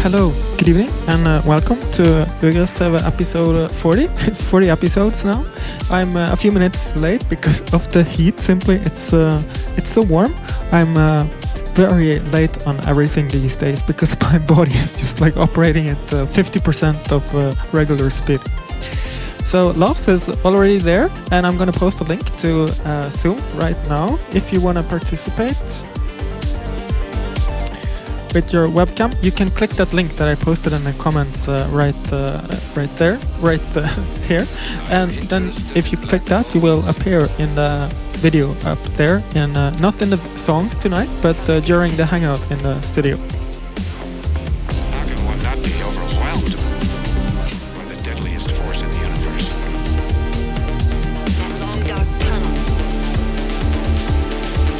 Hello, good evening, and welcome to Ugress episode 40. It's 40 episodes now. I'm a few minutes late because of the heat. Simply, it's so warm. I'm very late on everything these days because my body is just like operating at 50% of regular speed. So Lars is already there, and I'm gonna post a link to Zoom right now if you wanna participate with your webcam. You can click that link that I posted in the comments right here, and then if you click that, you will appear in the video up there, and not in the songs tonight, but during the hangout in the studio. How can one not be overwhelmed by the deadliest force in the universe? That long dark tunnel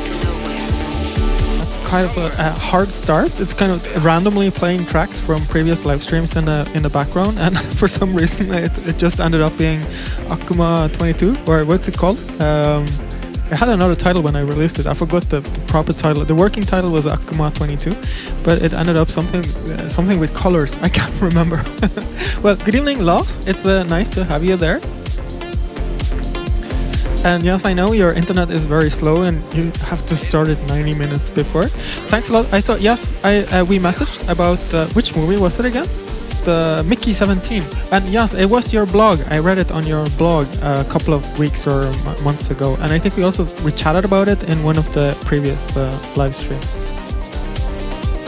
to nowhere. That's kind of a hard start. It's kind of randomly playing tracks from previous live streams in the background, and for some reason it just ended up being Akuma 22, or what's it called? It had another title when I released it. I forgot the proper title. The working title was Akuma 22, but it ended up something with colors. I can't remember. Well, good evening, Lars. It's nice to have you there. And yes, I know your internet is very slow and you have to start it 90 minutes before. Thanks a lot. I saw, yes, we messaged about which movie was it again? The Mickey 17. And yes, it was your blog. I read it on your blog a couple of weeks or months ago. And I think we chatted about it in one of the previous live streams.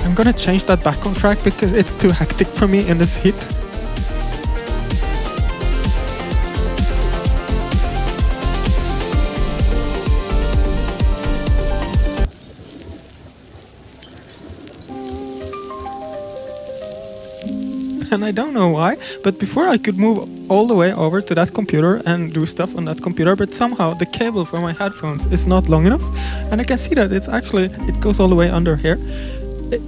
I'm gonna change that background track because it's too hectic for me in this heat. And I don't know why, but before I could move all the way over to that computer and do stuff on that computer, but somehow the cable for my headphones is not long enough, and I can see that it goes all the way under here.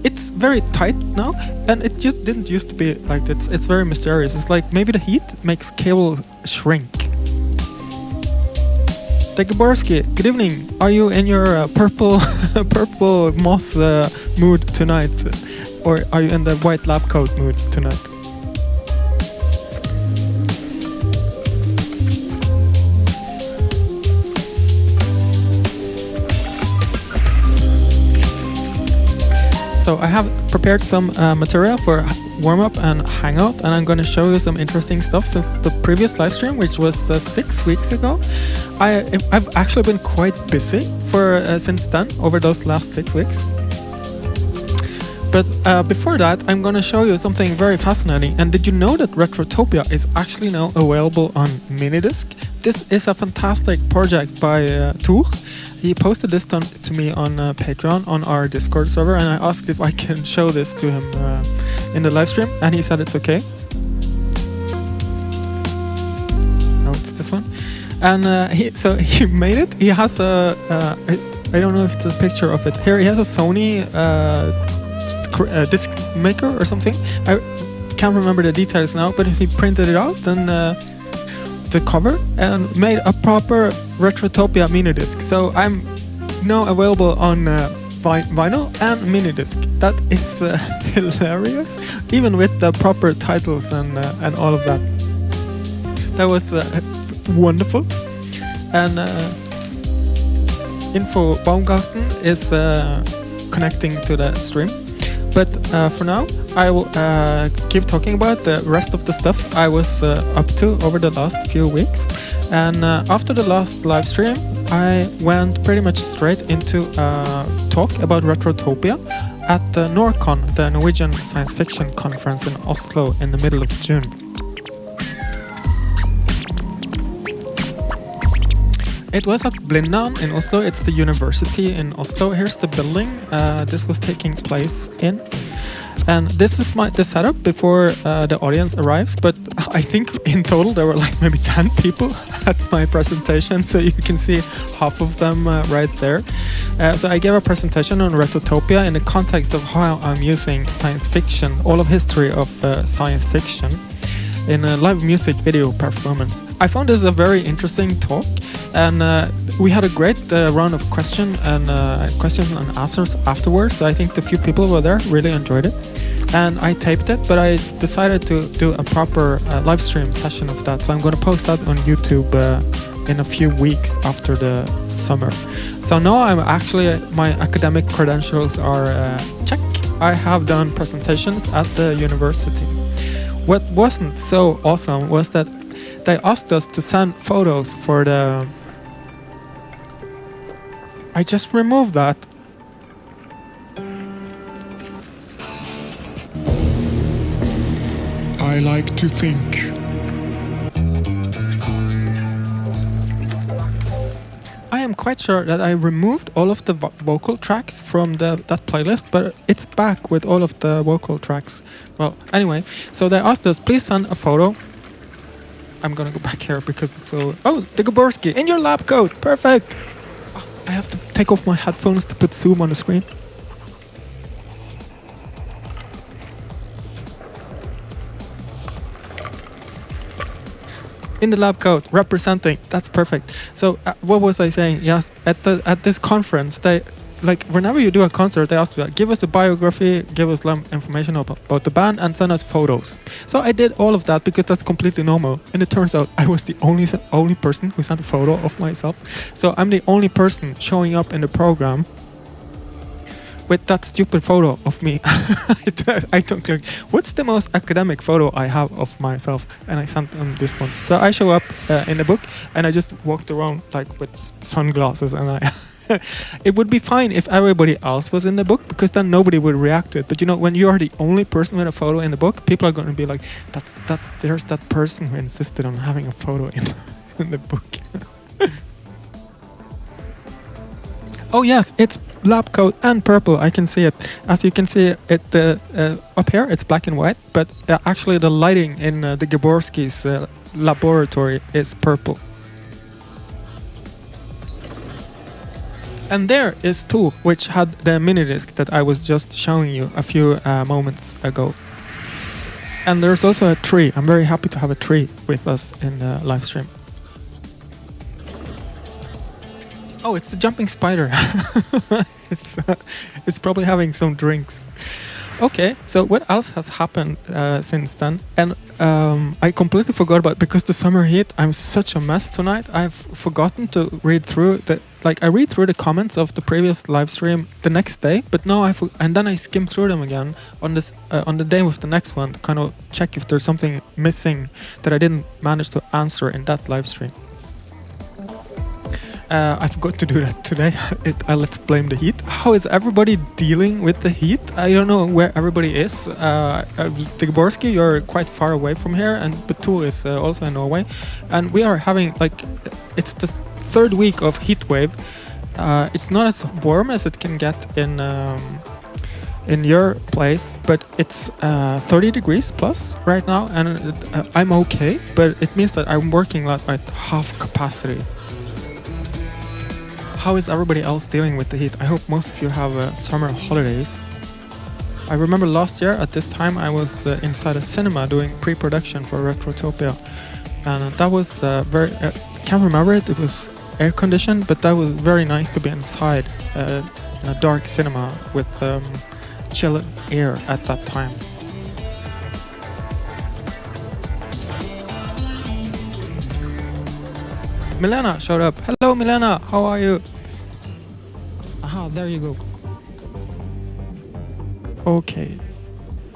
It's very tight now, and it just didn't used to be like this. It's very mysterious. It's like maybe the heat makes cable shrink. Degeborski, good evening. Are you in your purple moss mood tonight, or are you in the white lab coat mood tonight? So I have prepared some material for Warmup and Hangout, and I'm going to show you some interesting stuff since the previous live stream, which was 6 weeks ago. I've actually been quite busy since then, over those last 6 weeks. But before that, I'm going to show you something very fascinating. And did you know that Retrotopia is actually now available on minidisc? This is a fantastic project by Tor. He posted this to me on Patreon on our Discord server, and I asked if I can show this to him in the live stream, and he said it's okay. No, it's this one. And he made it. He has I don't know if it's a picture of it. Here he has a Sony disc maker or something. I can't remember the details now, but he printed it out and the cover and made a proper Retrotopia mini disc. So I'm now available on vinyl and mini disc. That is hilarious, even with the proper titles and all of that. That was wonderful. And Info Baumgarten is connecting to the stream. But for now, I will keep talking about the rest of the stuff I was up to over the last few weeks. And after the last live stream, I went pretty much straight into a talk about Retrotopia at the Norcon, the Norwegian science fiction conference in Oslo in the middle of June. It was at Blindern in Oslo. It's the university in Oslo. Here's the building this was taking place in. And this is the setup before the audience arrives. But I think in total there were like maybe 10 people at my presentation. So you can see half of them right there. So I gave a presentation on Retrotopia in the context of how I'm using science fiction, all of history of science fiction, in a live music video performance. I found this a very interesting talk, and we had a great round of questions and answers afterwards. So I think the few people who were there really enjoyed it. and I taped it, but I decided to do a proper live stream session of that. So I'm going to post that on YouTube in a few weeks after the summer. So now I'm actually, my academic credentials are check. I have done presentations at the university. What wasn't so awesome was that they asked us to send photos for the... I just removed that. I like to think. I am quite sure that I removed all of the vocal tracks from that playlist, but it's back with all of the vocal tracks. Well, anyway, so they asked us, please send a photo. I'm gonna go back here because it's so... Oh, the Gaborski in your lab coat, perfect! Oh, I have to take off my headphones to put zoom on the screen. In the lab coat, representing. That's perfect. So what was I saying? Yes, at this conference, they like whenever you do a concert, they ask you, give us a biography, give us information about the band, and send us photos. So I did all of that because that's completely normal. And it turns out I was the only person who sent a photo of myself. So I'm the only person showing up in the program with that stupid photo of me. I don't like, what's the most academic photo I have of myself? And I sent them this one. So I show up in the book and I just walked around like with sunglasses, and I it would be fine if everybody else was in the book because then nobody would react to it. But you know, when you are the only person with a photo in the book, people are going to be like, there's that person who insisted on having a photo in the book. Oh yes, it's lab coat and purple. I can see it. As you can see it up here, it's black and white, but actually the lighting in the Gaborski's laboratory is purple. And there is two, which had the mini disc that I was just showing you a few moments ago. And there's also a tree. I'm very happy to have a tree with us in the live stream. Oh, it's the jumping spider. It's probably having some drinks. Okay, so what else has happened since then? And I completely forgot about, because the summer heat, I'm such a mess tonight. I've forgotten to read through I read through the comments of the previous live stream the next day, but now and then I skim through them again on this on the day of the next one to kind of check if there's something missing that I didn't manage to answer in that live stream. I forgot to do that today. Let's blame the heat. How is everybody dealing with the heat? I don't know where everybody is. Gaborski, you're quite far away from here, and Betul is also in Norway. And we are having, it's the third week of heat wave. It's not as warm as it can get in your place, but it's 30 degrees plus right now, and I'm okay, but it means that I'm working at half capacity. How is everybody else dealing with the heat? I hope most of you have summer holidays. I remember last year at this time I was inside a cinema doing pre-production for Cephalotopia, and that was very... I can't remember it was air conditioned, but that was very nice to be inside in a dark cinema with chill air at that time. Milena showed up. Hello Milena, how are you? Aha, there you go. Okay.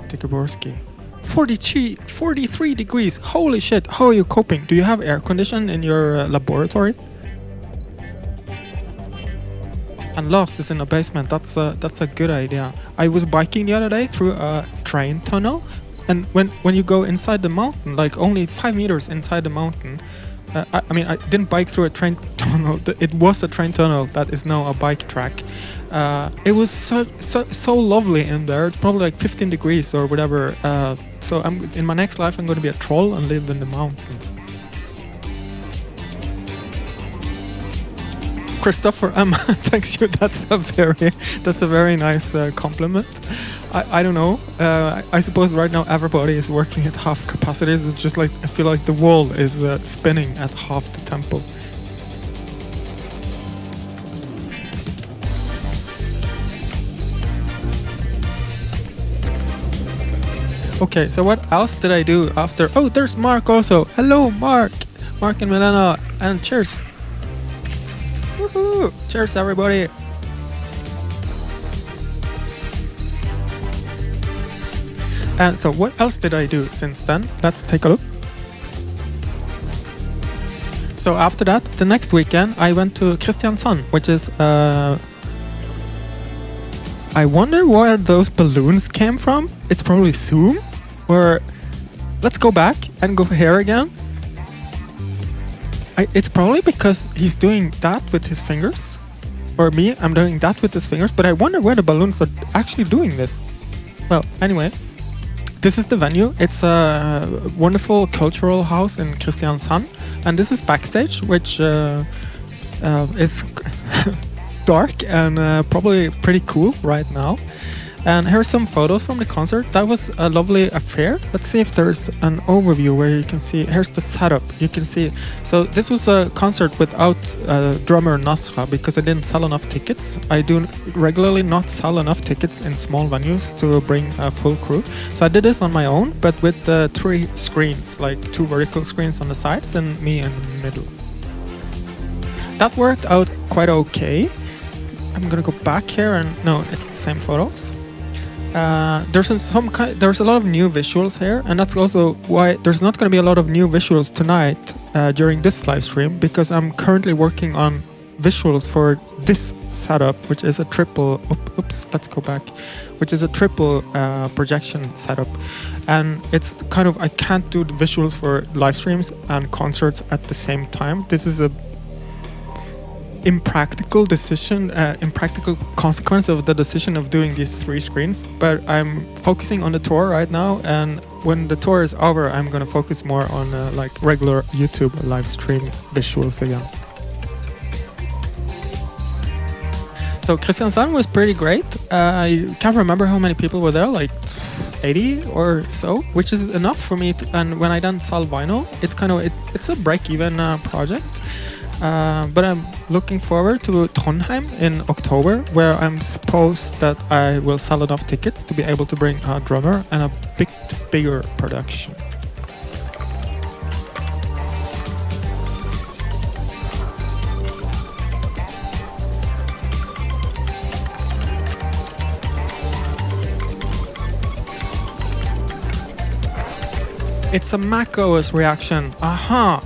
Gaborski. 43 degrees. Holy shit. How are you coping? Do you have air conditioning in your laboratory? And Lost is in the basement. That's a good idea. I was biking the other day through a train tunnel, and when you go inside the mountain, like only 5 meters inside the mountain, I mean, I didn't bike through a train tunnel. It was a train tunnel that is now a bike track. It was so lovely in there. It's probably like 15 degrees or whatever. So in my next life, I'm going to be a troll and live in the mountains. Christopher M, thanks you. That's a very nice compliment. I don't know. I suppose right now everybody is working at half capacities. It's just like I feel like the world is spinning at half the tempo. Okay, so what else did I do after? Oh, there's Mark also. Hello, Mark. Mark and Milena. And cheers. Woohoo! Cheers, everybody. And so what else did I do since then? Let's take a look. So after that, the next weekend, I went to Kristiansand, which is... I wonder where those balloons came from. It's probably Zoom. Or let's go back and go here again. It's probably because he's doing that with his fingers. Or me, I'm doing that with his fingers. But I wonder where the balloons are actually doing this. Well, anyway. This is the venue. It's a wonderful cultural house in Kristiansand. And this is backstage, which is dark and probably pretty cool right now. And here's some photos from the concert. That was a lovely affair. Let's see if there's an overview where you can see. Here's the setup. You can see. So this was a concert without drummer Nasra because I didn't sell enough tickets. I do regularly not sell enough tickets in small venues to bring a full crew. So I did this on my own, but with 3 screens, like 2 vertical screens on the sides and me in the middle. That worked out quite okay. I'm gonna go back here and no, it's the same photos. There's a lot of new visuals here, and that's also why there's not going to be a lot of new visuals tonight during this live stream, because I'm currently working on visuals for this setup, which is a triple. Let's go back. Which is a triple projection setup, and it's kind of I can't do the visuals for live streams and concerts at the same time. This is a impractical consequence of the decision of doing these 3 screens, but I'm focusing on the tour right now, and when the tour is over I'm gonna focus more on like regular YouTube live stream visuals again. So Kristiansand was pretty great. I can't remember how many people were there, like 80 or so, which is enough for me to, and when I then sell vinyl, it's a break-even project. But I'm looking forward to Trondheim in October, where I'm supposed that I will sell enough tickets to be able to bring a drummer and a bigger production. It's a macOS reaction. Aha!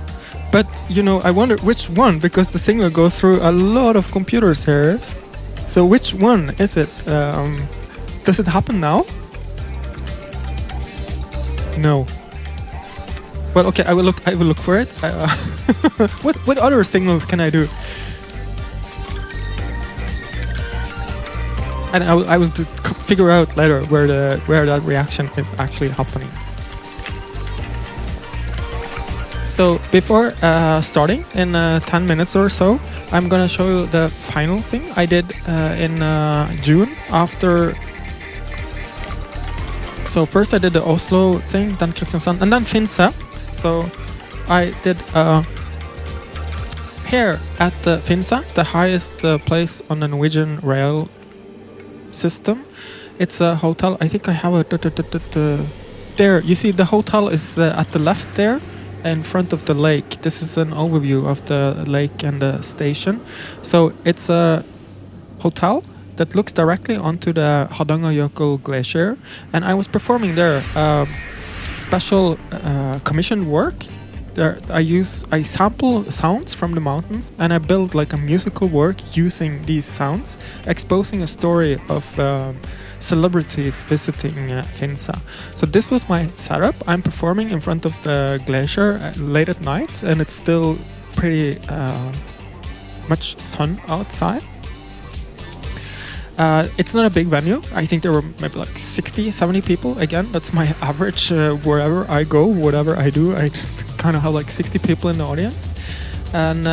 But, you know, I wonder which one, because the signal goes through a lot of computers here. So which one is it? Does it happen now? No. Well, okay, I will look for it. What other signals can I do? And I will figure out later where that reaction is actually happening. So before starting in 10 minutes or so, I'm gonna show you the final thing I did in June after. So first I did the Oslo thing, then Kristiansand, and then Finse. So I did here at the Finse, the highest place on the Norwegian rail system. It's a hotel. I think I have a there. You see the hotel is at the left there, in front of the lake. This is an overview of the lake and the station. So it's a hotel that looks directly onto the Hardangerjökull glacier, and I was performing there special commissioned work. There I sample sounds from the mountains, and I build like a musical work using these sounds, exposing a story of celebrities visiting Finse. So this was my setup. I'm performing in front of the glacier late at night, and it's still pretty much sun outside. It's not a big venue. I think there were maybe like 60, 70 people. Again, that's my average wherever I go, whatever I do. I just kind of have like 60 people in the audience. And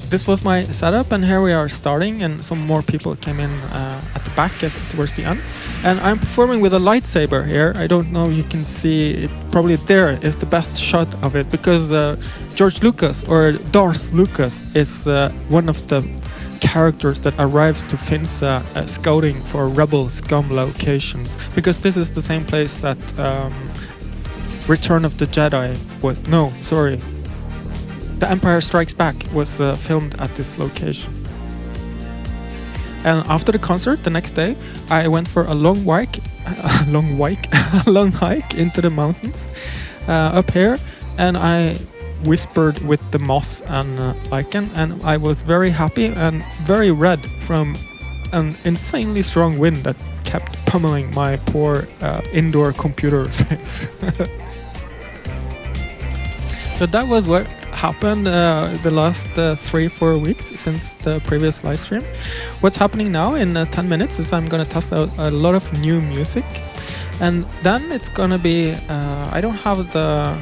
this was my setup, and here we are starting, and some more people came in at the back towards the end. And I'm performing with a lightsaber here. I don't know if you can see it. Probably there is the best shot of it, because George Lucas, or Darth Lucas, is one of the characters that arrives to Finsa scouting for rebel scum locations, because this is the same place that Return of the Jedi was. No, sorry. The Empire Strikes Back was filmed at this location. And after the concert, the next day, I went for a long hike into the mountains up here, and I whispered with the moss and lichen, and I was very happy and very red from an insanely strong wind that kept pummeling my poor indoor computer face. So that was what happened the last 3-4 weeks since the previous live stream. What's happening now in 10 minutes is I'm gonna test out a lot of new music, and then it's gonna be I don't have the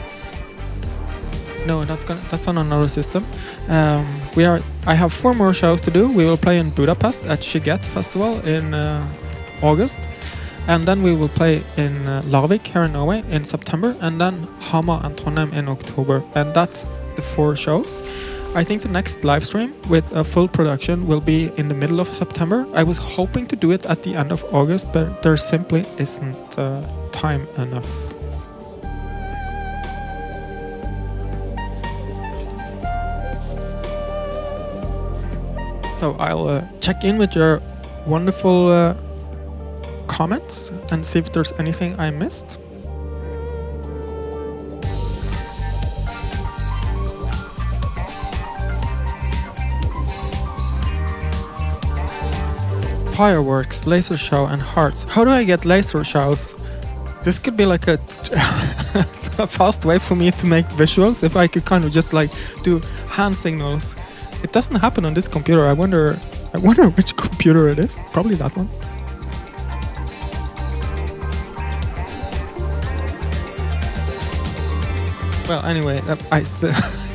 that's on another system. I have 4 more shows to do. We will play in Budapest at Shiget Festival in August, and then we will play in Larvik here in Norway in September, and then Hamar and Trondheim in October, and that's the 4 shows. I think the next live stream with a full production will be in the middle of September. I was hoping to do it at the end of August, but there simply isn't time enough. So I'll check in with your wonderful comments and see if there's anything I missed. Fireworks, laser show, and hearts. How do I get laser shows? This could be like a fast way for me to make visuals, if I could kind of just like do hand signals. It doesn't happen on this computer. I wonder which computer it is. Probably that one. Well, anyway, I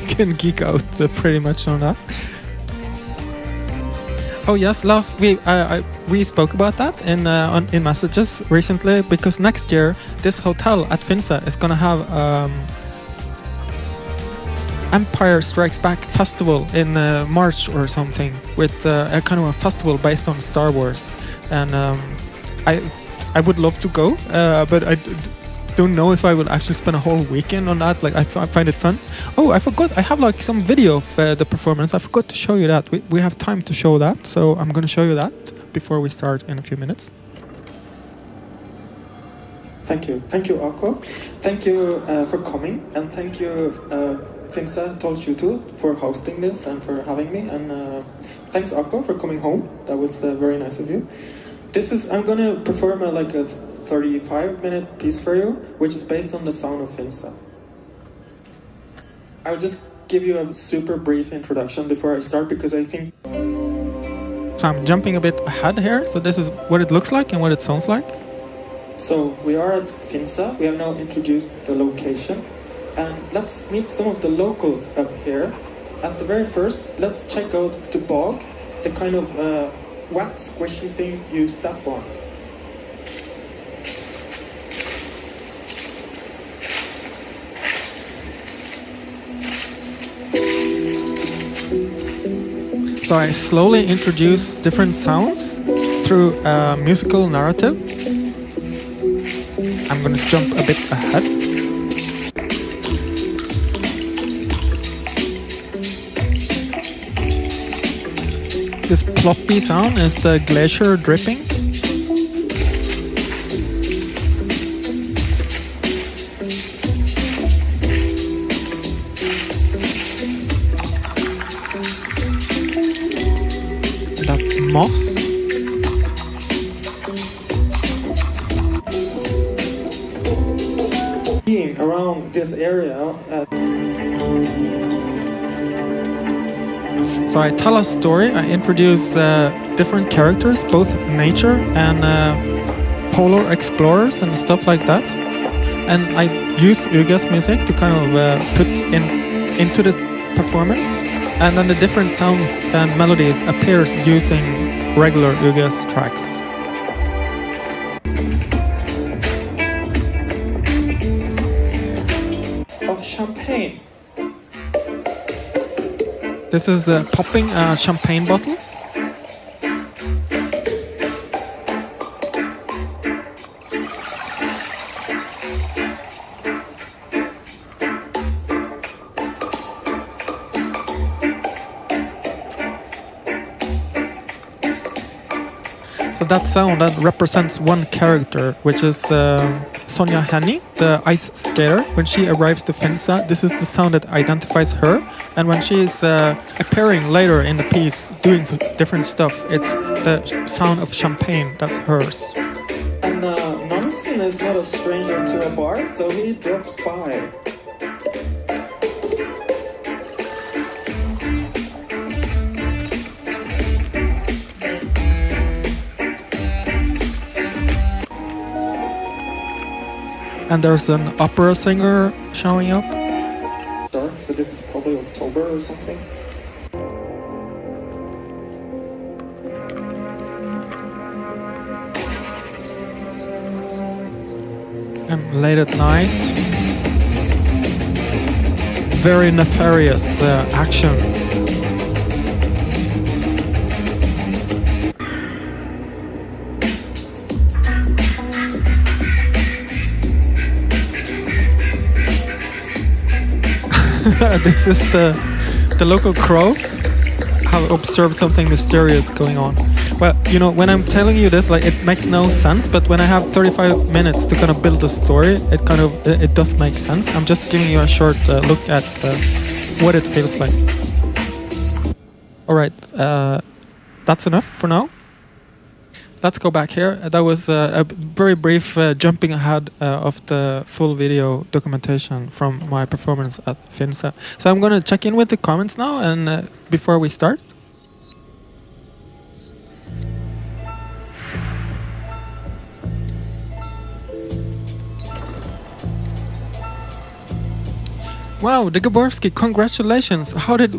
can geek out pretty much on that. Oh yes, last week we spoke about that in messages recently, because next year this hotel at Finsa is gonna have Empire Strikes Back festival in March or something, with a kind of a festival based on Star Wars, and I would love to go, but I don't know if I would actually spend a whole weekend on that. Like I find it fun. Oh, I forgot. I have like some video of the performance. I forgot to show you that. We have time to show that, so I'm gonna show you that before we start in a few minutes. Thank you, Akko. Thank you for coming, and thank you Finsa Told You To for hosting this and for having me, and thanks Akko for coming home. That was very nice of you. I'm gonna perform a 35-minute piece for you, which is based on the sound of Finsa. I'll just give you a super brief introduction before I start, because I think... So I'm jumping a bit ahead here, so this is what it looks like and what it sounds like. So we are at Finsa. We have now introduced the location, and let's meet some of the locals up here. At the very first, let's check out the bog, the kind of wet, squishy thing you step on. So I slowly introduce different sounds through a musical narrative. I'm going to jump a bit ahead. This ploppy sound is the glacier dripping. That's moss. Being around this area. So I tell a story. I introduce different characters, both nature and polar explorers and stuff like that. And I use Ugress music to kind of put into the performance. And then the different sounds and melodies appears using regular Ugress tracks. Of champagne. This is popping a champagne bottle. that sound that represents one character, which is Sonja Henny, the ice skater. When she arrives to Finsa, this is the sound that identifies her. And when she is appearing later in the piece, doing different stuff, it's the sound of champagne. That's hers. And Monson is not a stranger to a bar, so he drops by. And there's an opera singer showing up. Dark, so this is probably October or something. And late at night, very nefarious action. This is the local crows have observed something mysterious going on. Well, you know, when I'm telling you this, like, it makes no sense, but when I have 35 minutes to kind of build a story, it does make sense. I'm just giving you a short look at what it feels like. All right, that's enough for now. Let's go back here. That was a very brief jumping ahead of the full video documentation from my performance at Finsa. So I'm going to check in with the comments now, and before we start. Wow, the Gaborski, congratulations!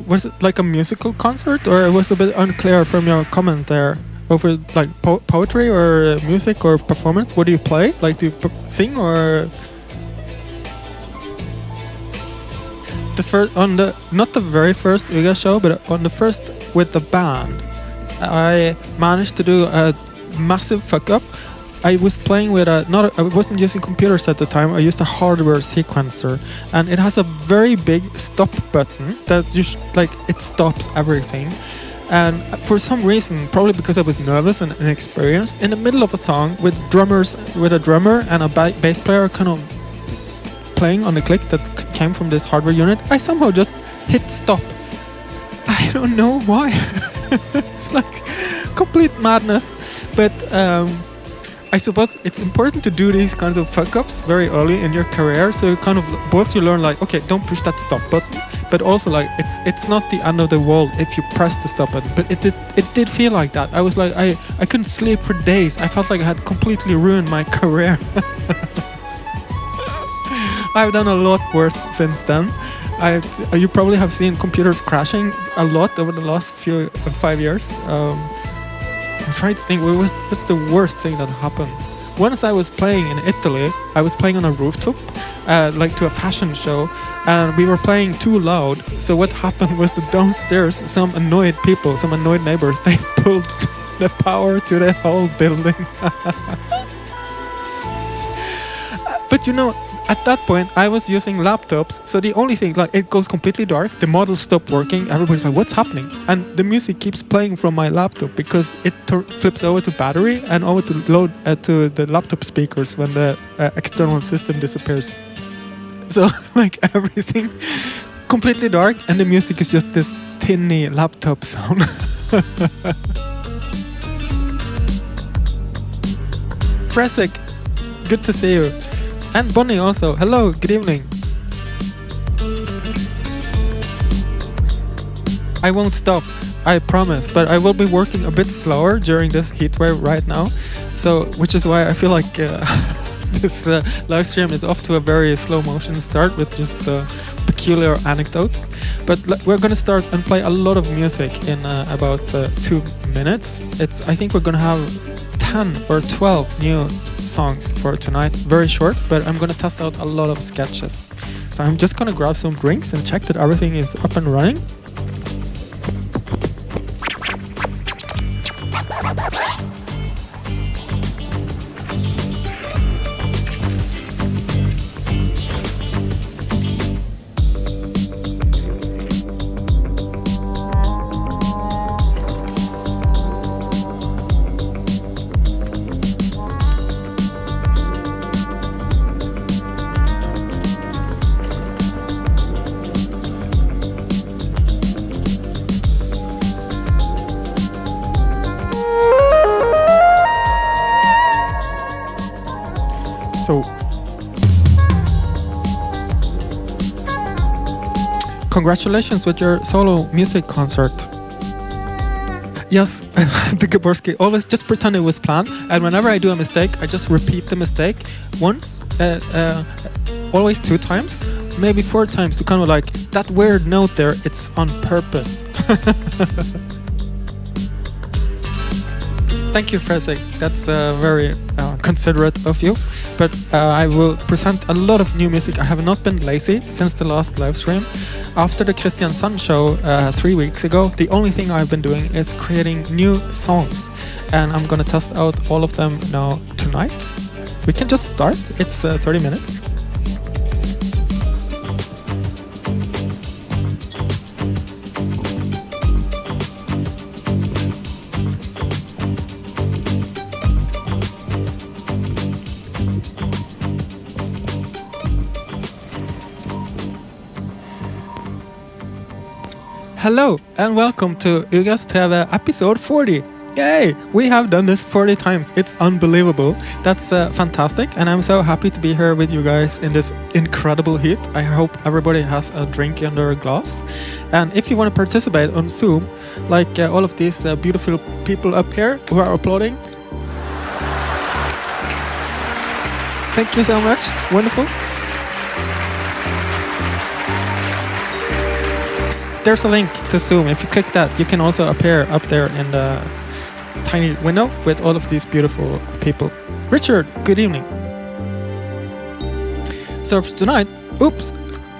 Was it like a musical concert, or it was a bit unclear from your comment there? Over like poetry or music or performance? What do you play? Like, do you sing or? The first not the very first Uga show, but on the first with the band, I managed to do a massive fuck up. I was playing with I wasn't using computers at the time. I used a hardware sequencer, and it has a very big stop button that it stops everything. And for some reason, probably because I was nervous and inexperienced, in the middle of a song with a drummer and a bass player kind of playing on the click that came from this hardware unit, I somehow just hit stop. I don't know why. It's like complete madness. But I suppose it's important to do these kinds of fuck-ups very early in your career, so kind of both you learn like, okay, don't push that stop button, but also like it's not the end of the world if you press the stop button. But it did feel like that. I was like, I couldn't sleep for days. I felt like I had completely ruined my career. I've done a lot worse since then. You probably have seen computers crashing a lot over the last 5 years. I'm trying to think, what's the worst thing that happened? Once I was playing in Italy, I was playing on a rooftop, like to a fashion show, and we were playing too loud. So what happened was that downstairs, some annoyed neighbors, they pulled the power to the whole building. But you know, at that point, I was using laptops, so the only thing, like, it goes completely dark, the models stop working, everybody's like, what's happening? And the music keeps playing from my laptop because it flips over to battery and over to load to the laptop speakers when the external system disappears. So, like, everything completely dark, and the music is just this tinny laptop sound. Presic, good to see you. And Bonnie also. Hello, good evening. I won't stop, I promise, but I will be working a bit slower during this heatwave right now. So, which is why I feel like this live stream is off to a very slow motion start with just peculiar anecdotes. But we're gonna start and play a lot of music in about 2 minutes. I think we're gonna have 10 or 12 new songs for tonight, very short, but I'm gonna test out a lot of sketches. So I'm just gonna grab some drinks and check that everything is up and running. congratulations with your solo music concert. Yes, the Gaborski, always just pretend it was planned, and whenever I do a mistake, I just repeat the mistake once, always 2 times, maybe 4 times, to kind of like, that weird note there, it's on purpose. Thank you, Fredrik. That's very considerate of you. But I will present a lot of new music. I have not been lazy since the last live stream. After the Christian Sun show 3 weeks ago, the only thing I've been doing is creating new songs. And I'm gonna test out all of them now tonight. We can just start. It's 30 minutes. Hello and welcome to Ugress TV episode 40. Yay! We have done this 40 times. It's unbelievable. That's fantastic, and I'm so happy to be here with you guys in this incredible heat. I hope everybody has a drink in their glass. And if you want to participate on Zoom, like all of these beautiful people up here who are applauding, thank you so much. Wonderful. There's a link to Zoom. If you click that, you can also appear up there in the tiny window with all of these beautiful people. Richard, good evening. So for tonight, oops,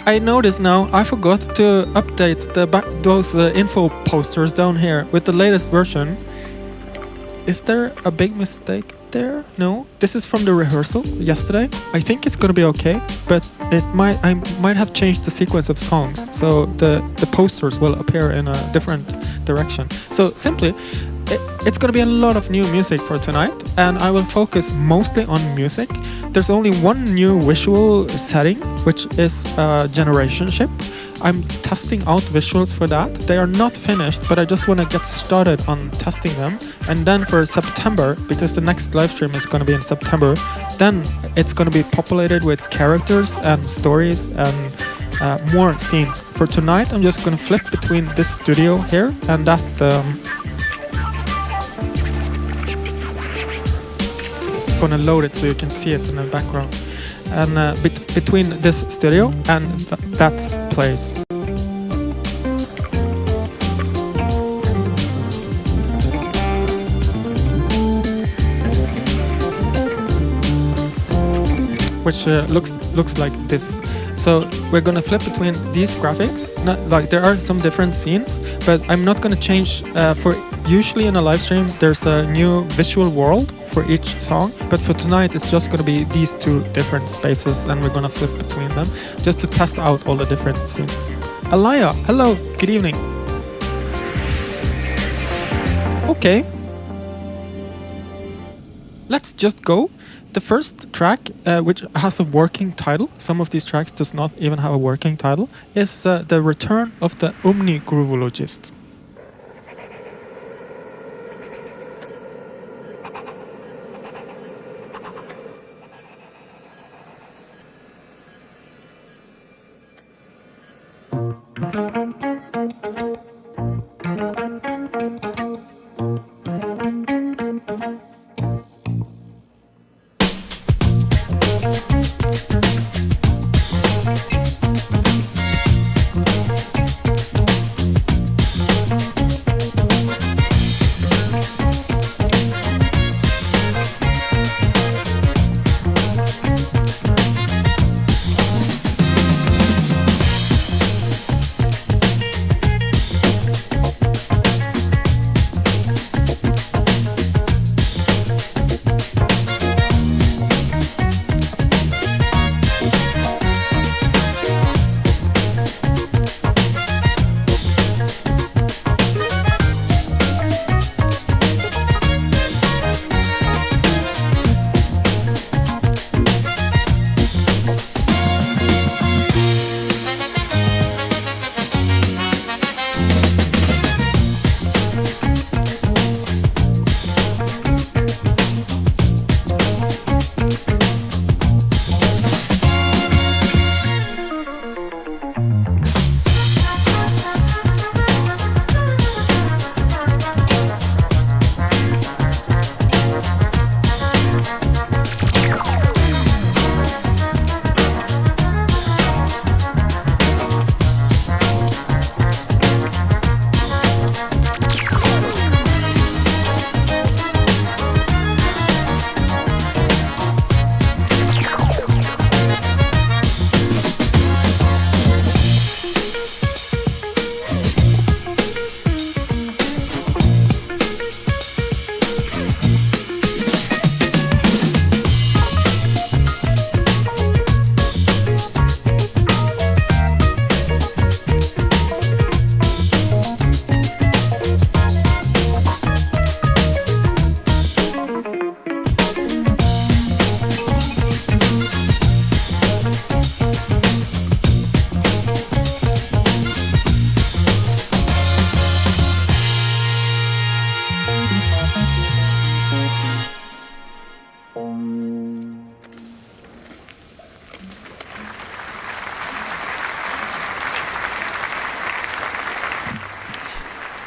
I noticed now I forgot to update those info posters down here with the latest version. Is there a big mistake there? No, this is from the rehearsal yesterday. I think it's gonna be okay, but I might have changed the sequence of songs, so the posters will appear in a different direction. So simply, it's gonna be a lot of new music for tonight, and I will focus mostly on music. There's only one new visual setting, which is generation ship. I'm testing out visuals for that. They are not finished, but I just want to get started on testing them. And then for September, because the next live stream is going to be in September, then it's going to be populated with characters and stories and more scenes. For tonight, I'm just going to flip between this studio here and that. I'm going to load it so you can see it in the background. And between this studio and that place. Which looks like this. So we're gonna flip between these graphics. Like there are some different scenes, but I'm not gonna change. For usually in a live stream, there's a new visual world for each song, but for tonight it's just gonna be these 2 different spaces, and we're gonna flip between them just to test out all the different scenes. Alaya, hello, good evening. Okay, let's just go. The first track, which has a working title, some of these tracks does not even have a working title, is The Return of the Omnigroovologist.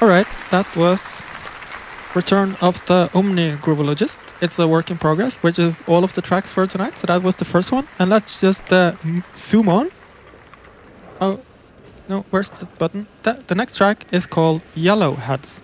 Alright, that was Return of the Omnigroovologist. It's a work in progress, which is all of the tracks for tonight. So that was the first one. And let's just zoom on. Oh, no, where's the button? The next track is called Yellowheads.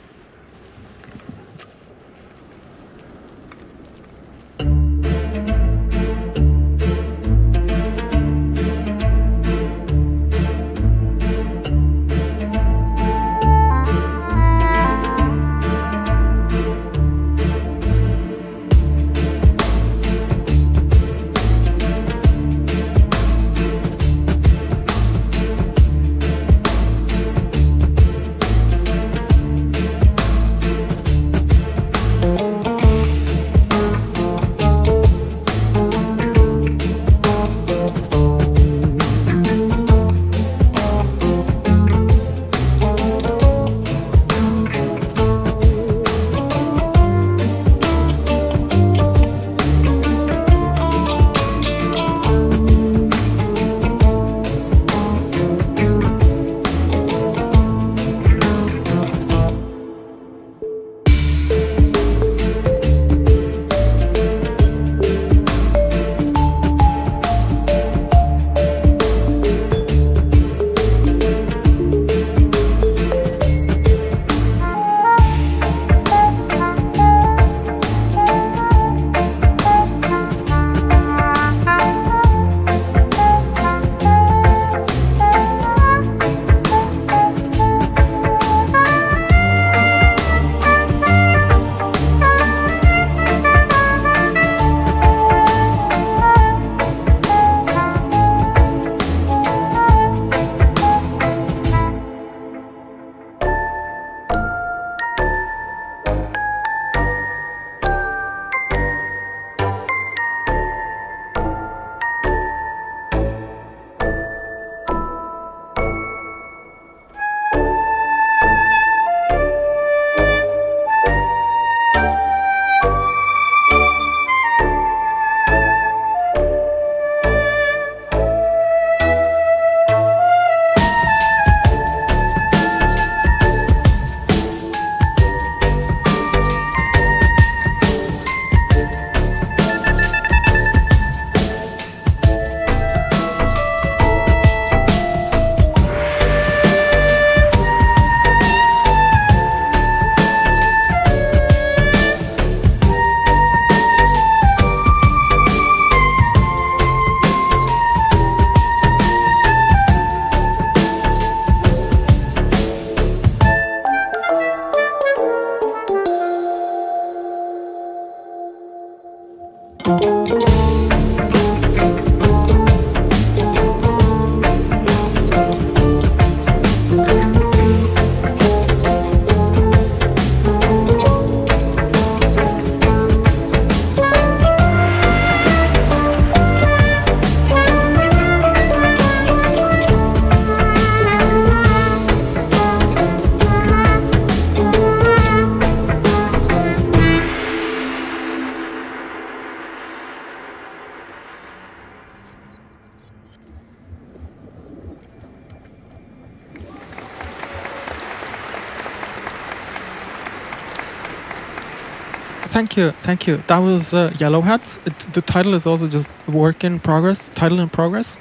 Thank you, thank you. That was Yellowheads. The title is also just work in progress, title in progress.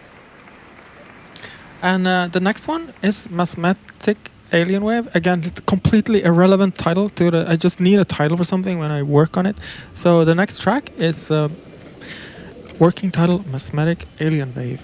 And the next one is Mesmetic Alienwave. Again, it's a completely irrelevant title to the. I just need a title for something when I work on it. So the next track is working title Mesmetic Alienwave.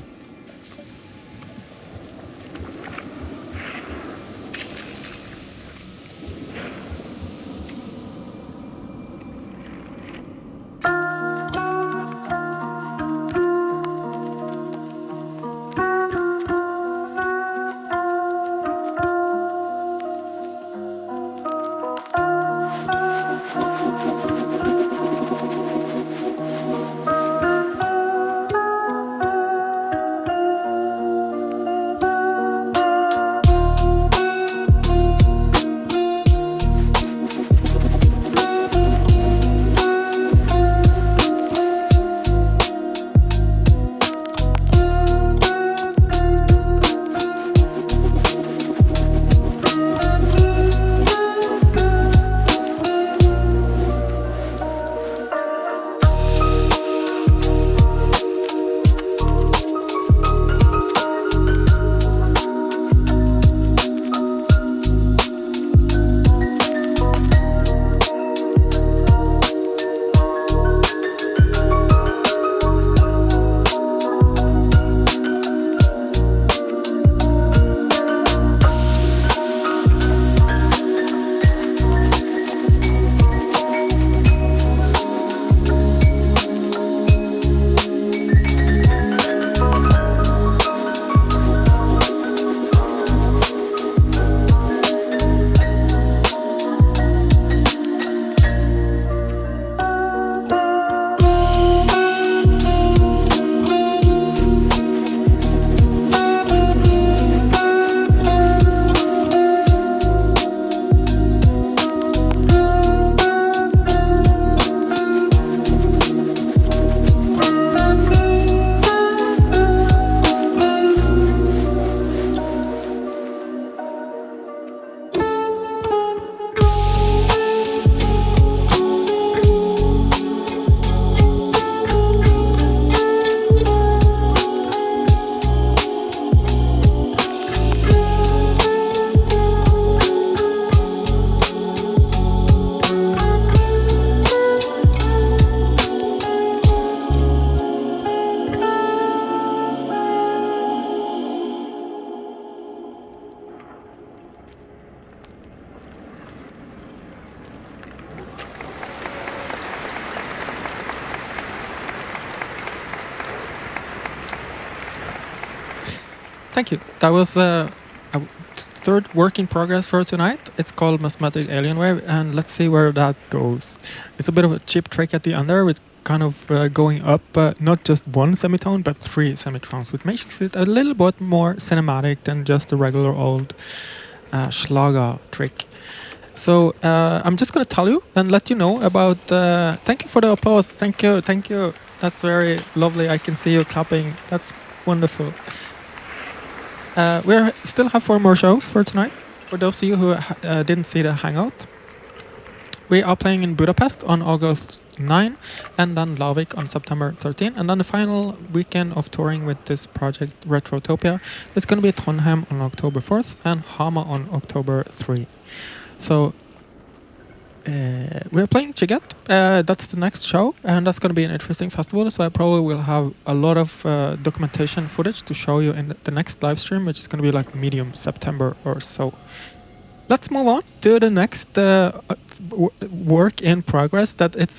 Thank you. That was a third work in progress for tonight. It's called Mesmetic Alienwave, and let's see where that goes. It's a bit of a cheap trick at the end there with kind of going up not just one semitone but 3 semitones, which makes it a little bit more cinematic than just a regular old Schlager trick. So I'm just going to tell you and let you know about... thank you for the applause. Thank you. Thank you. That's very lovely. I can see you clapping. That's wonderful. We still have 4 more shows for tonight. For those of you who didn't see the hangout, we are playing in Budapest on August 9, and then Larvik on September 13, and then the final weekend of touring with this project, Retrotopia, is going to be Trondheim on October 4th and Hamar on October 3. So we're playing Chiget. That's the next show, and that's going to be an interesting festival. So I probably will have a lot of documentation footage to show you in the next live stream, which is going to be like medium September or so. Let's move on to the next work in progress. That it's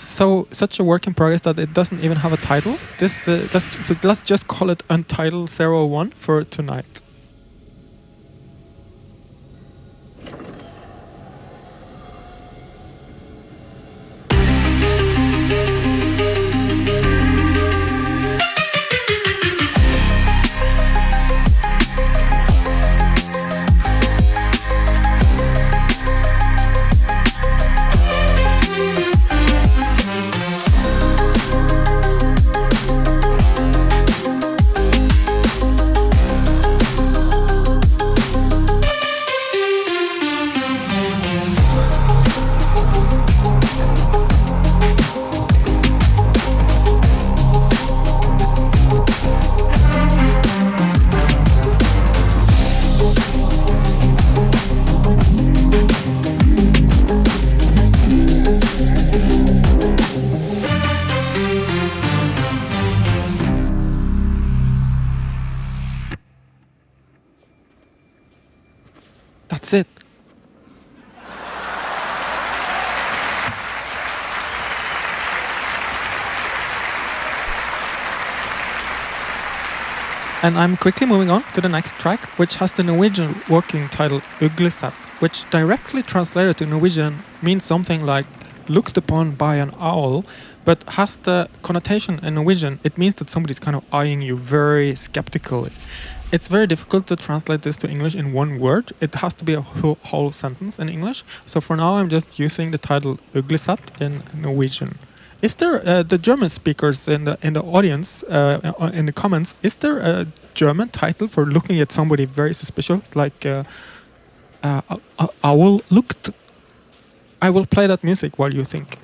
such a work in progress that it doesn't even have a title. Let's just call it Untitled 01 for tonight. That's it. And I'm quickly moving on to the next track, which has the Norwegian working title Uglesett, which directly translated to Norwegian means something like looked upon by an owl, but has the connotation in Norwegian. It means that somebody's kind of eyeing you very skeptically. It's very difficult to translate this to English in one word. It has to be a whole sentence in English. So for now, I'm just using the title Uglesett in Norwegian. Is there the German speakers in the audience in the comments? Is there a German title for looking at somebody very suspicious, like owl looked? I will play that music while you think.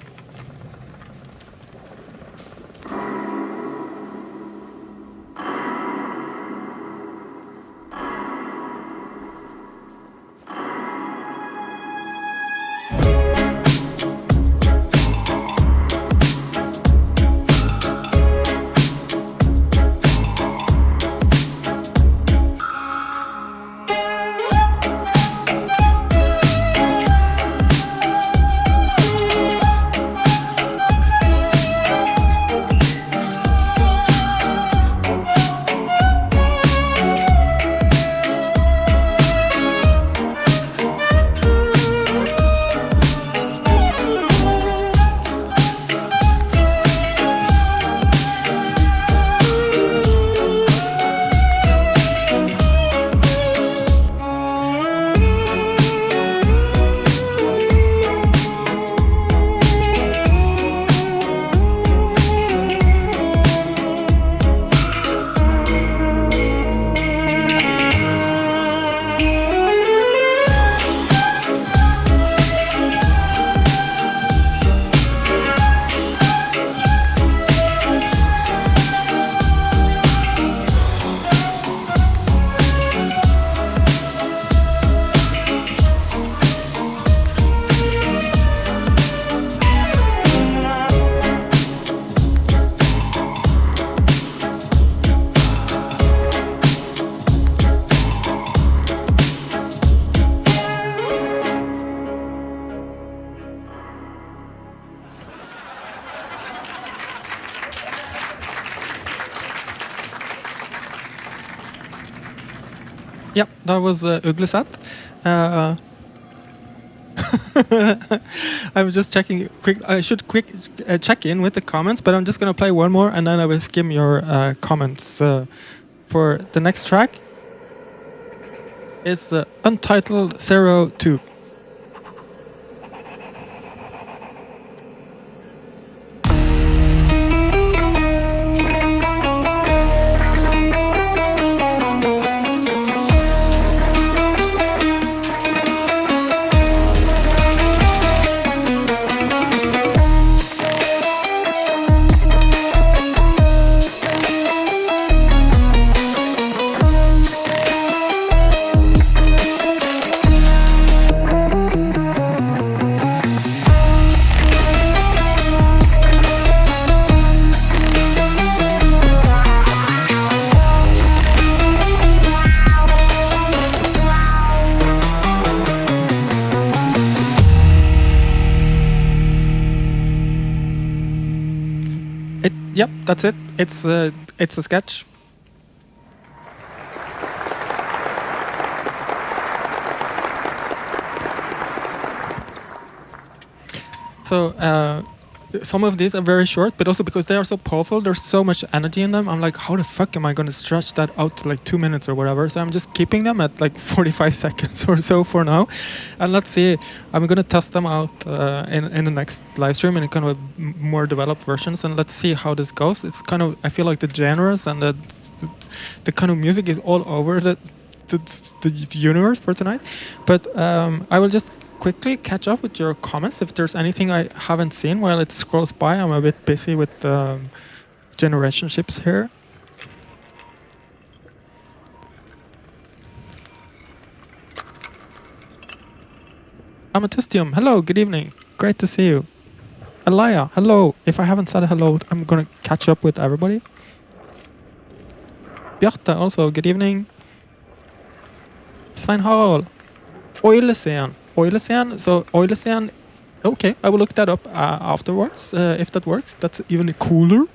Yep, that was Uglesett. I'm just checking quick. I should check in with the comments, but I'm just gonna play one more, and then I will skim your comments. For the next track is Untitled 02. Yep, that's it. It's a sketch. So some of these are very short, but also because they are so powerful, there's so much energy in them. I'm like, how the fuck am I going to stretch that out to like 2 minutes or whatever? So I'm just keeping them at like 45 seconds or so for now. And let's see, I'm going to test them out in the next live stream in kind of more developed versions. And let's see how this goes. It's kind of, I feel like the genres and the kind of music is all over the universe for tonight. But I will just quickly catch up with your comments if there's anything I haven't seen while it scrolls by. I'm a bit busy with generationships here. Amethystium, hello, good evening. Great to see you. Elia, hello. If I haven't said hello, I'm gonna catch up with everybody. Bjarte, also, good evening. Svein Harald. Oilescene. So Oilescene, okay, I will look that up afterwards, if that works. That's even cooler.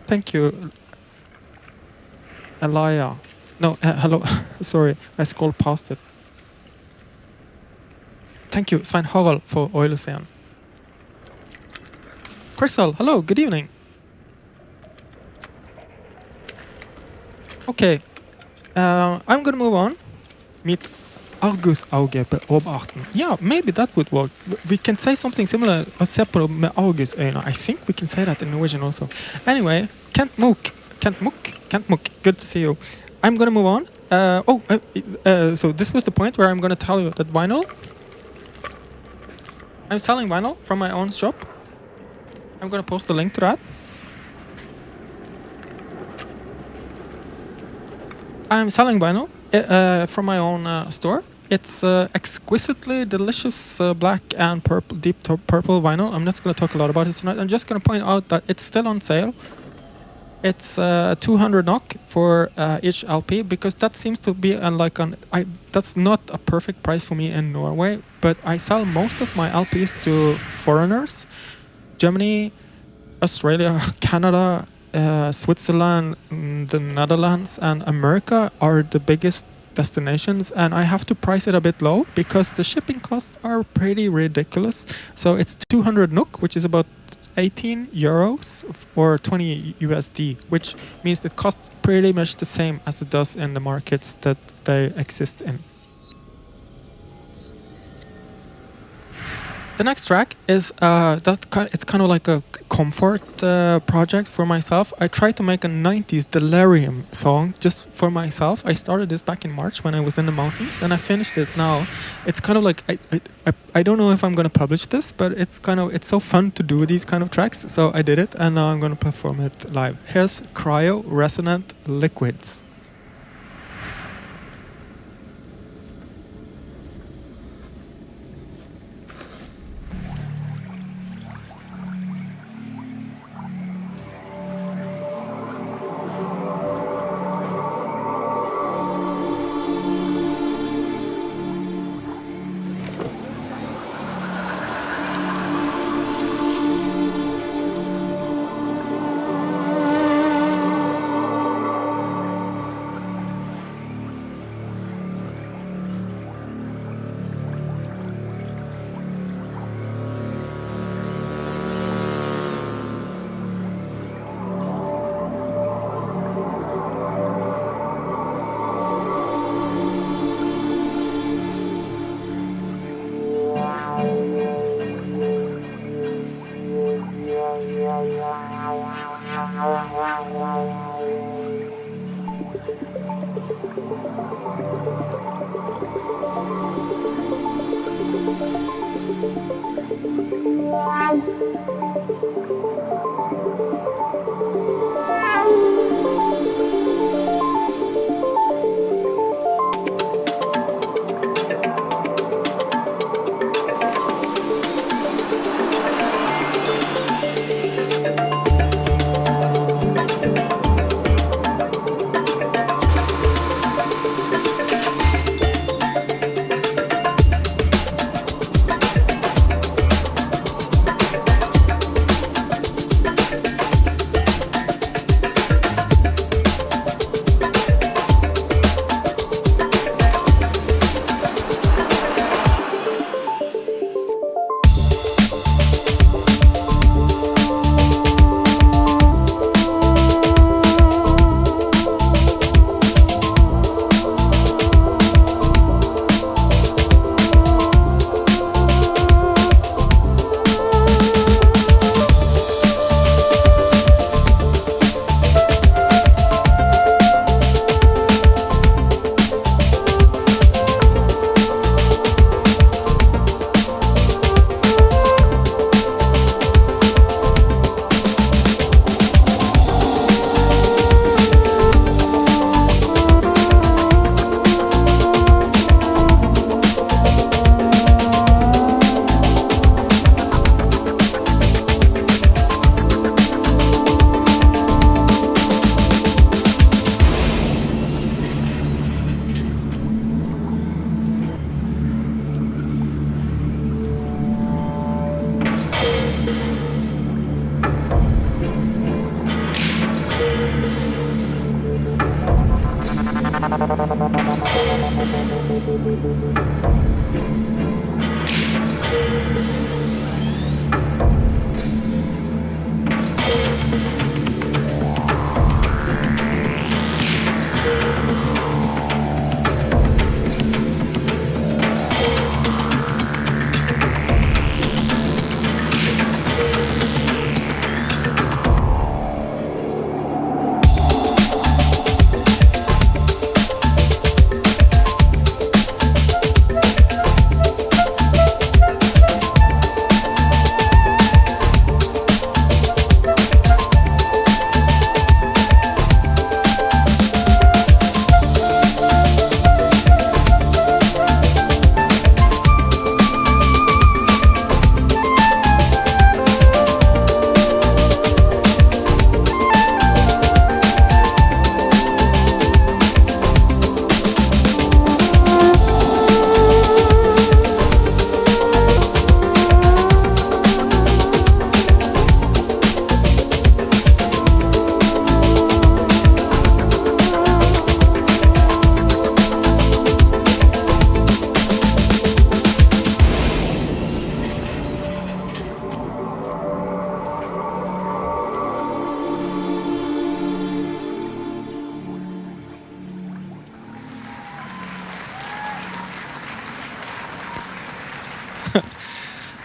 Thank you, Elia. No, hello, sorry, I scrolled past it. Thank you, Svein Harald, for Oilescene. Crystal, hello, good evening. Okay, I'm gonna move on. Meet Argusauge beobachten. Yeah, maybe that would work. We can say something similar. Å se på det med argusøyne. I think we can say that in Norwegian also. Anyway, Kent Mook. Good to see you. I'm gonna move on. So this was the point where I'm gonna tell you that vinyl. I'm selling vinyl from my own shop. I'm gonna post a link to that. I'm selling vinyl from my own store. It's exquisitely delicious black and purple, deep purple vinyl. I'm not going to talk a lot about it tonight. I'm just going to point out that it's still on sale. It's 200 NOK for each LP, because that seems to be that's not a perfect price for me in Norway, but I sell most of my LPs to foreigners. Germany, Australia, Canada, Switzerland, the Netherlands, and America are the biggest destinations, and I have to price it a bit low because the shipping costs are pretty ridiculous. So it's 200 NOK, which is about 18 euros or 20 USD, which means it costs pretty much the same as it does in the markets that they exist in. The next track is it's kind of like a comfort project for myself. I tried to make a 90s delirium song just for myself. I started this back in March when I was in the mountains, and I finished it now. It's kind of like I don't know if I'm gonna publish this, but it's so fun to do these kind of tracks. So I did it, and now I'm gonna perform it live. Here's Cryo-Resonant Liquids.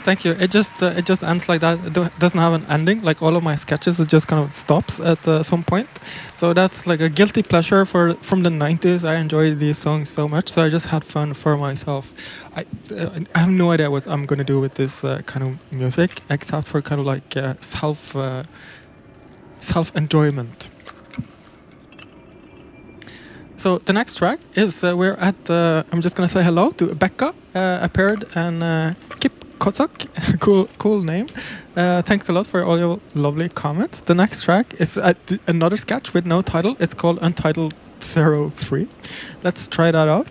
Thank you. It just ends like that. It doesn't have an ending. Like all of my sketches, it just kind of stops at some point. So that's like a guilty pleasure from the 90s. I enjoy these songs so much, so I just had fun for myself. I have no idea what I'm gonna do with this kind of music, except for kind of like self enjoyment. So the next track is we're at. I'm just gonna say hello to Becca, appeared and Kip Kozak, cool name. Thanks a lot for all your lovely comments. The next track is another sketch with no title. It's called Untitled 03. Let's try that out.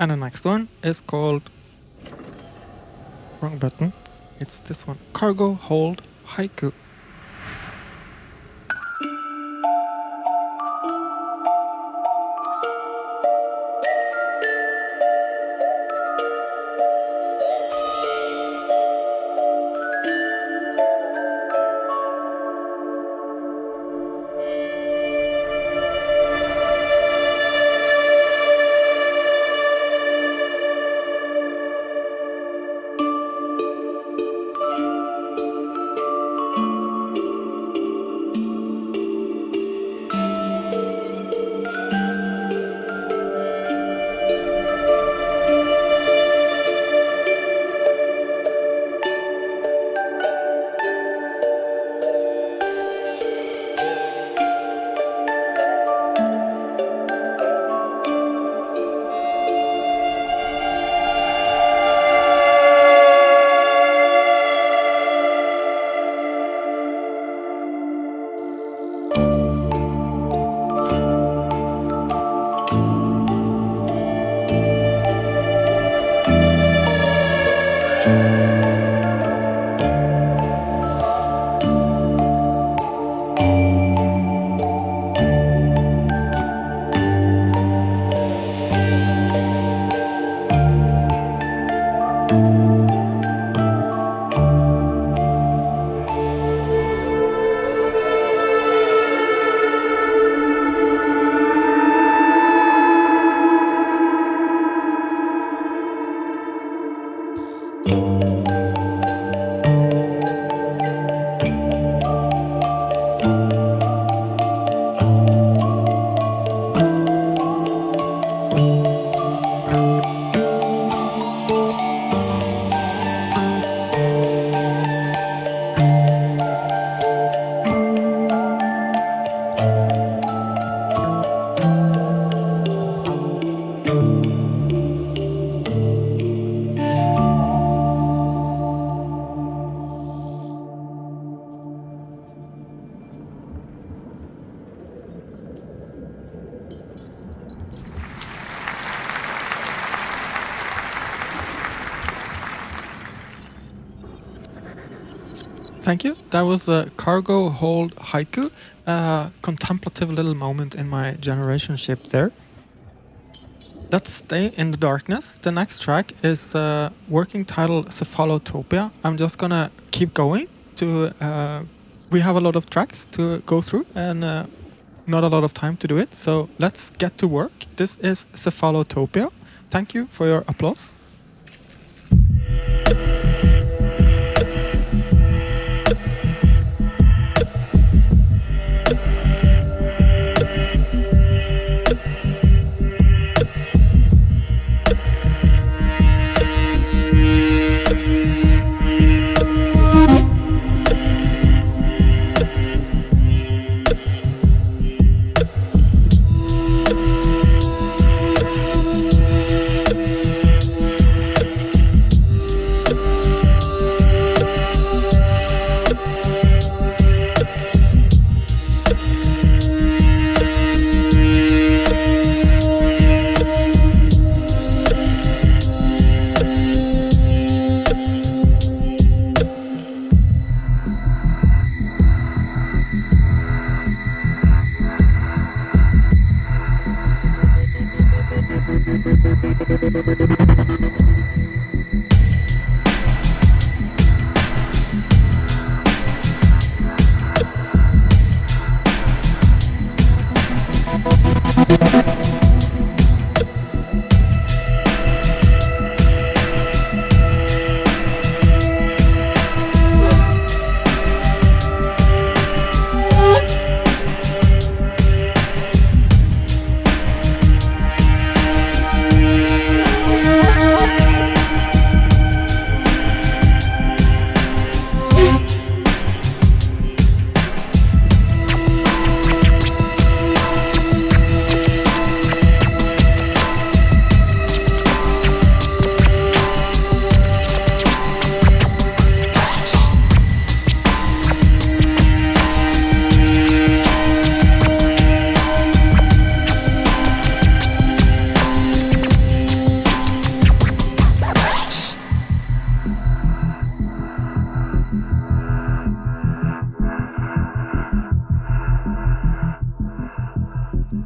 And the next one is called, wrong button, it's this one, Cargo Hold Haiku. Thank you. That was a Cargo Hold Haiku, a contemplative little moment in my generation ship there. Let's stay in the darkness. The next track is working title Cephalotopia. I'm just gonna keep going to. We have a lot of tracks to go through and not a lot of time to do it. So let's get to work. This is Cephalotopia. Thank you for your applause.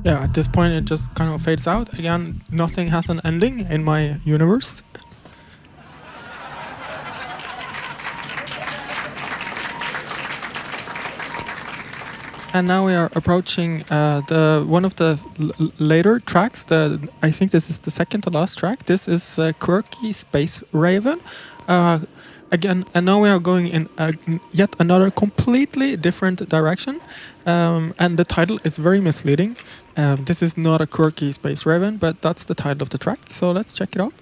Yeah, at this point it just kind of fades out. Again, nothing has an ending in my universe. And now we are approaching the one of the later tracks. I think this is the second to last track. This is Quirky Space Raven. Again, and now we are going in yet another completely different direction. And the title is very misleading. This is not a Quirky Space Raven, but that's the title of the track. So let's check it out.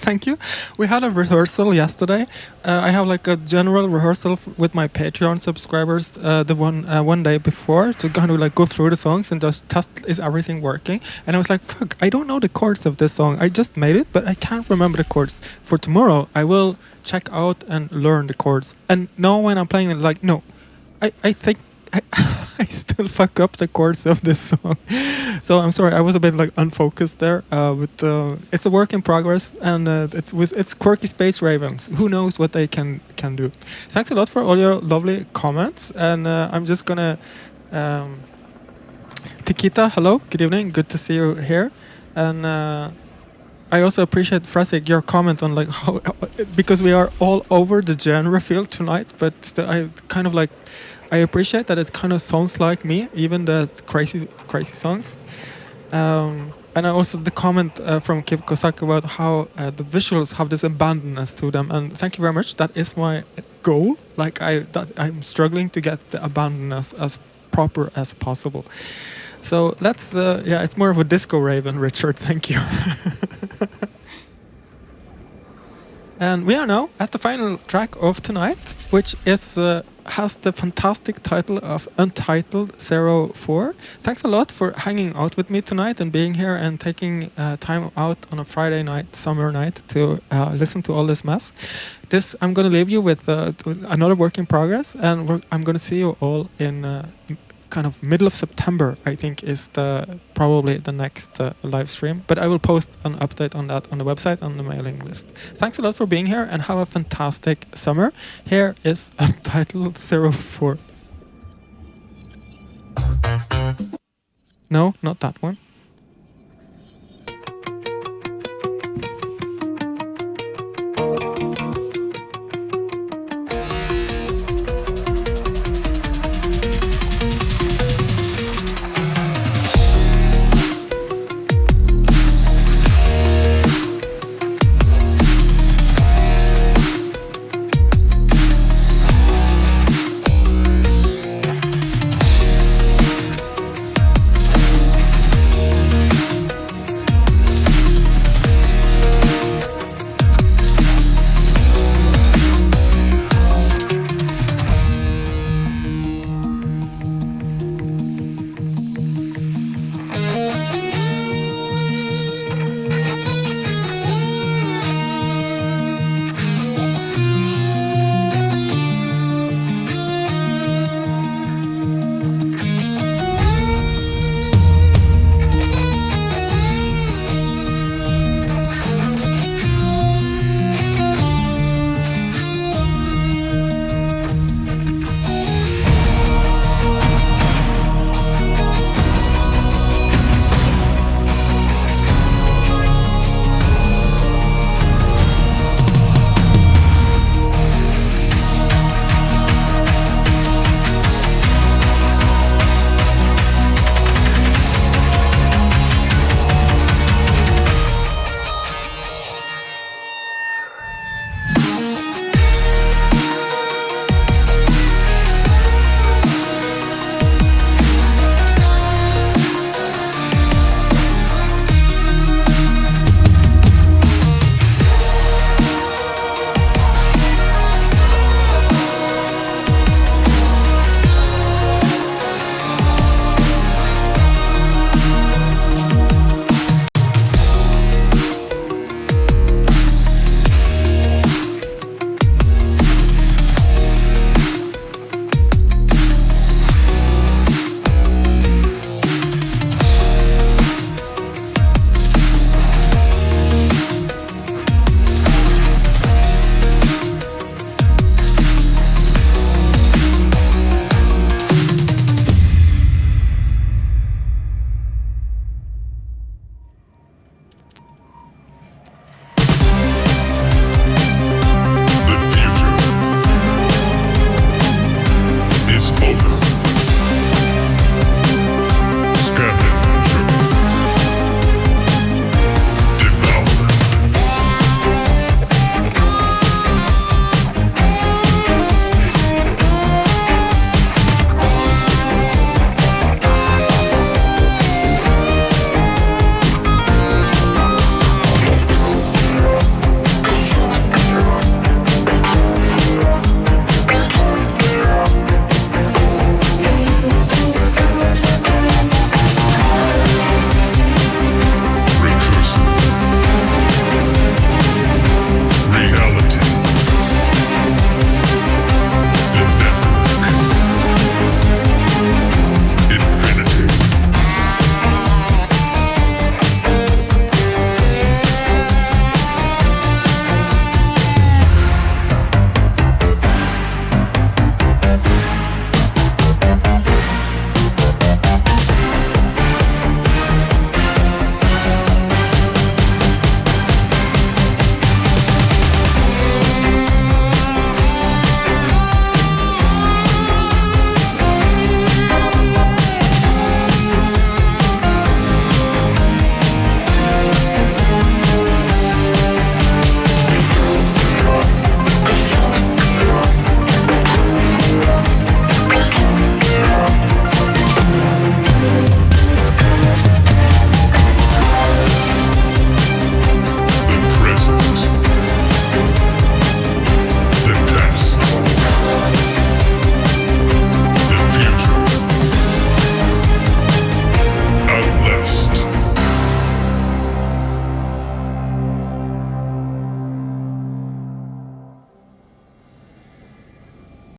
Thank you. We had a rehearsal yesterday. I have like a general rehearsal with my Patreon subscribers the one day before to kind of like go through the songs and just test is everything working. And I was like, fuck, I don't know the chords of this song. I just made it, but I can't remember the chords. For tomorrow, I will check out and learn the chords. And now when I'm playing it, like, no, I think I still fuck up the chords of this song. So I'm sorry, I was a bit like unfocused there. But it's a work in progress, and it's Quirky Space Ravens. Who knows what they can do? Thanks a lot for all your lovely comments, and I'm just gonna. Tikita, hello, good evening, good to see you here, and I also appreciate Frasik your comment on like how because we are all over the genre field tonight, but I kind of like. I appreciate that it kind of sounds like me, even the crazy songs. And I also the comment from Kip Kosak about how the visuals have this abandonness to them. And thank you very much. That is my goal. Like I'm struggling to get the abandonness as proper as possible. So let's, yeah, it's more of a disco raven, Richard. Thank you. And we are now at the final track of tonight, which is has the fantastic title of Untitled 04. Thanks a lot for hanging out with me tonight and being here and taking time out on a Friday night, summer night, to listen to all this mess. I'm going to leave you with another work in progress, and I'm going to see you all in kind of middle of September, I think, is probably the next live stream. But I will post an update on that on the website, on the mailing list. Thanks a lot for being here, and have a fantastic summer. Here is Untitled 04. No, not that one.